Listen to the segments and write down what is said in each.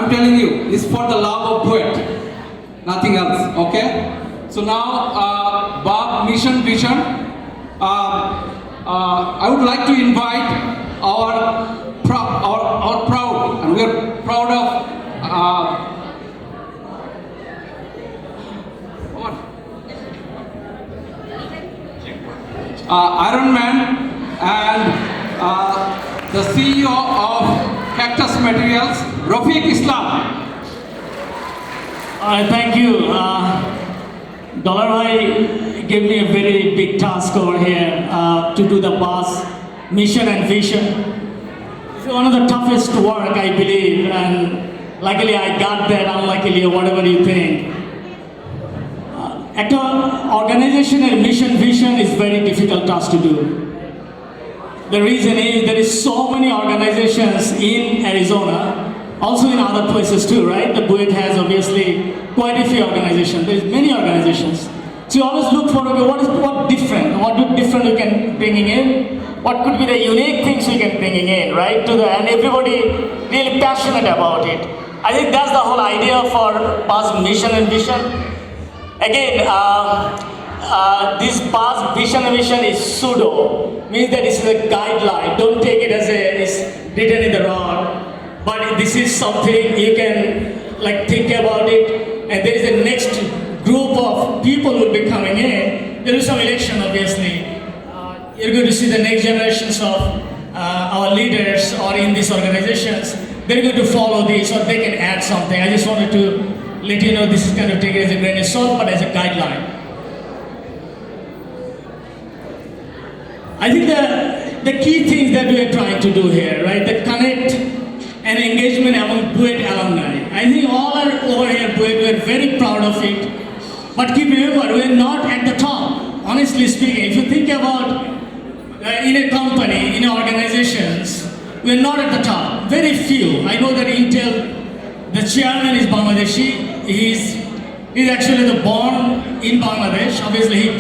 I'm telling you, is for the love of poet, nothing else. Okay. So now, BAAZ mission vision. I would like to invite our proud, and we are proud of. Iron Man and the CEO of Cactus Materials, Rafiq Islam. Thank you. Dollar Bhai gave me a very big task over here to do the BAAZ mission and vision. It's one of the toughest work, I believe, and luckily I got that, unluckily, or whatever you think. Organization and mission vision is very difficult task to do. The reason is there is so many organizations in Arizona, also in other places too, right? The BAAZ has obviously quite a few organizations. There's many organizations. So you always look for, okay, what different? What different we can bringing in? What could be the unique things we can bringing in, right? And everybody really passionate about it. I think that's the whole idea for BAAZ mission and vision. Again, this BAAZ vision and mission is pseudo, means that it's a guideline. Don't take it as it's written in the rock. But this is something you can like think about it, and there is a next group of people will be coming in. There is some election, obviously. You're going to see the next generations of our leaders or in these organizations. They're going to follow this, or they can add something. I just wanted to let you know this is kind of taken as a grain of salt, but as a guideline. I think the key things that we are trying to do here, right, the connect and engagement among BAAZ alumni. I think all are over here, BAAZ, we are very proud of it. But keep remember, we are not at the top, honestly speaking. If you think about in a company, in organizations, we are not at the top, very few. I know that Intel, the chairman is Bangladeshi. He's actually born in Bangladesh. Obviously,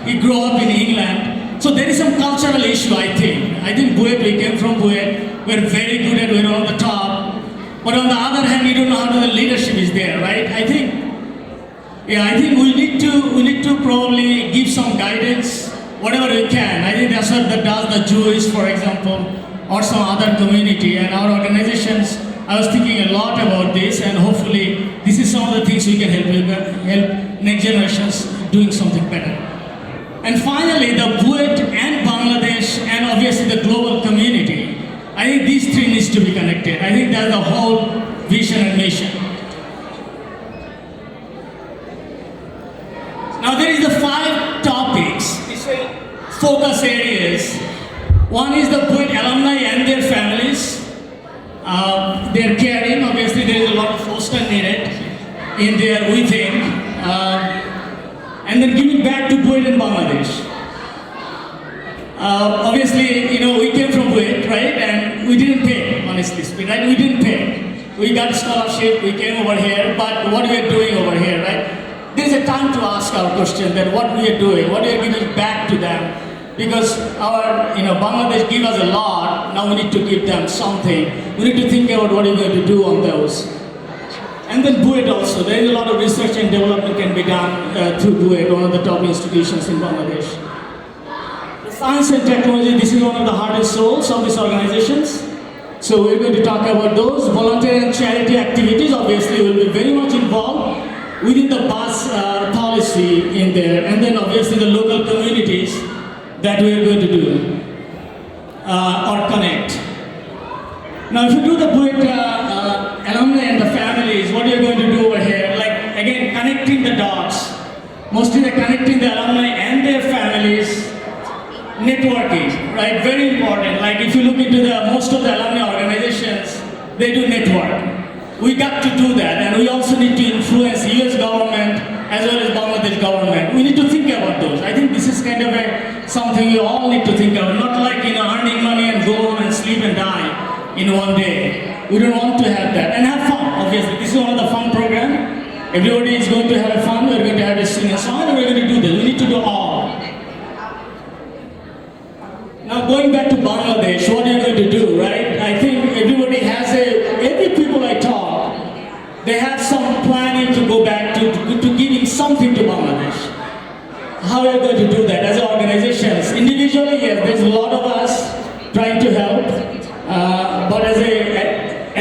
he grew up in England. So there is some cultural issue, I think. I think BAAZ, we came from BAAZ. We're very good at, we're on the top. But on the other hand, we don't know how the leadership is there, right? I think we need to probably give some guidance, whatever we can. I think that's what that does the Jewish, for example, or some other community. And our organizations, I was thinking a lot about this, and hopefully this is some of the things we can help next generations doing something better. And finally, the BAAZ and Bangladesh and obviously the global community, I think these three needs to be connected. I think that's the whole vision and mission. Now there is the 5 topics, focus areas. One is the BAAZ alumni and their families. They're caring, obviously there is a lot of foster needed in there, we think. And then giving back to BAAZ in Bangladesh. Obviously, we came from BAAZ, right? And we didn't pay, honestly speaking, right? We didn't pay. We got a scholarship, we came over here, but what we are doing over here, right? There is a time to ask our question that what we are doing, what we are giving back to them. Because our, Bangladesh give us a lot, now we need to give them something. We need to think about what we're going to do on those. And then BAAZ also, there is a lot of research and development can be done through BAAZ, one of the top institutions in Bangladesh. The science and technology, this is one of the hardest souls of these organizations. So we're going to talk about those. Volunteer and charity activities, obviously, will be very much involved within the BAAZ policy in there. And then obviously the local communities that we are going to do or connect. Now, if you do the BAAZ alumni and the families, what you're going to do over here, like again, connecting the dots. Mostly they're connecting the alumni and their families, networking, right? Very important. Like if you look into most of the alumni organizations, they do network. We got to do that, and we also need to influence US government as well as Bangladesh government. We need to think about those. I think this is kind of something we all need to think about. Not like earning money and go home and sleep and die in one day. We don't want to have that. And have fun, obviously. This is one of the fun program. Everybody is going to have fun. We're going to have a sing a song, and we're going to do this. We need to do all. Now going back to Bangladesh, what are you going to do, right? I think everybody has every people I talk, they have some planning to go back to giving something to Bangladesh. How are you going to do that as organizations? Individually, yes, there's a lot of us trying to help, but as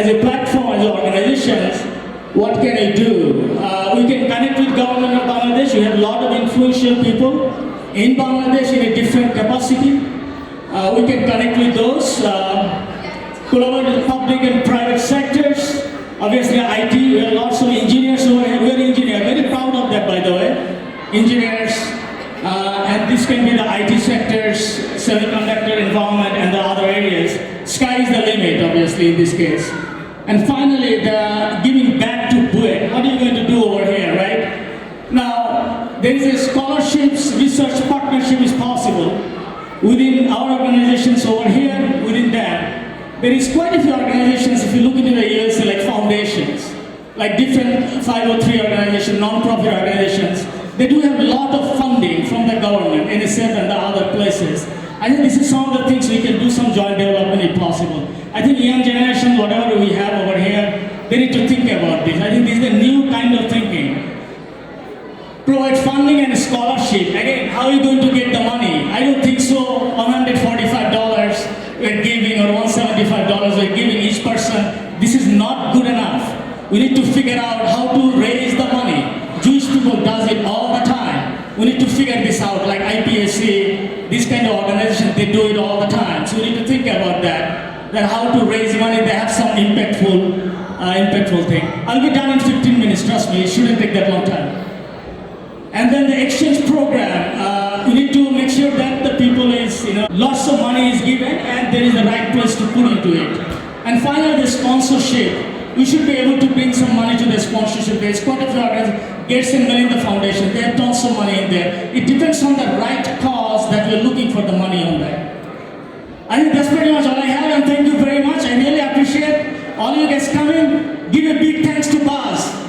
a platform, as organizations, what can I do? We can connect with government of Bangladesh. We have a lot of influential people in Bangladesh in a different capacity. We can connect with those, collaborate with public and private sectors. Obviously, IT, we have lots of engineers who are very engineers. Very proud of that, by the way. Engineers, and this can be the IT sectors, semiconductor, environment, and the other areas. Sky is the limit, obviously, in this case. And finally, the giving back to BAAZ. What are you going to do over here, right? Now, there is a scholarships, research partnership is possible within our organizations over here, within that. There is quite a few organizations, if you look into the years, like foundations, like different 503 organizations, non-profit organizations. They do have a lot of funding from the government, NSF and the other places. I think this is some of the things we can do some joint development if possible. I think young generation, whatever we have over here, they need to think about this. I think this is the new kind of thinking. Provide funding and scholarship. Again, how are you going to get the money? I don't think so. $145 we're giving or $175 we're giving each person. This is not good enough. We need to figure out how to raise the money. Jewish people does it all the time. We need to figure this out, like IPSC, this kind of organization, they do it all the time. So we need to think about that how to raise money, they have some impactful thing. I'll be done in 15 minutes, trust me, it shouldn't take that long time. And then the exchange program, we need to make sure that the people is, lots of money is given and there is the right place to put into it. And finally, the sponsorship. We should be able to bring some money to the sponsorship. There's quite a few organizations, Gates and Melinda Foundation, they have tons of money in there. It depends on the right cause that we're looking for the money on that. I think that's pretty much all I have, and thank you very much. I really appreciate all you guys coming. Give a big thanks to BAAZ.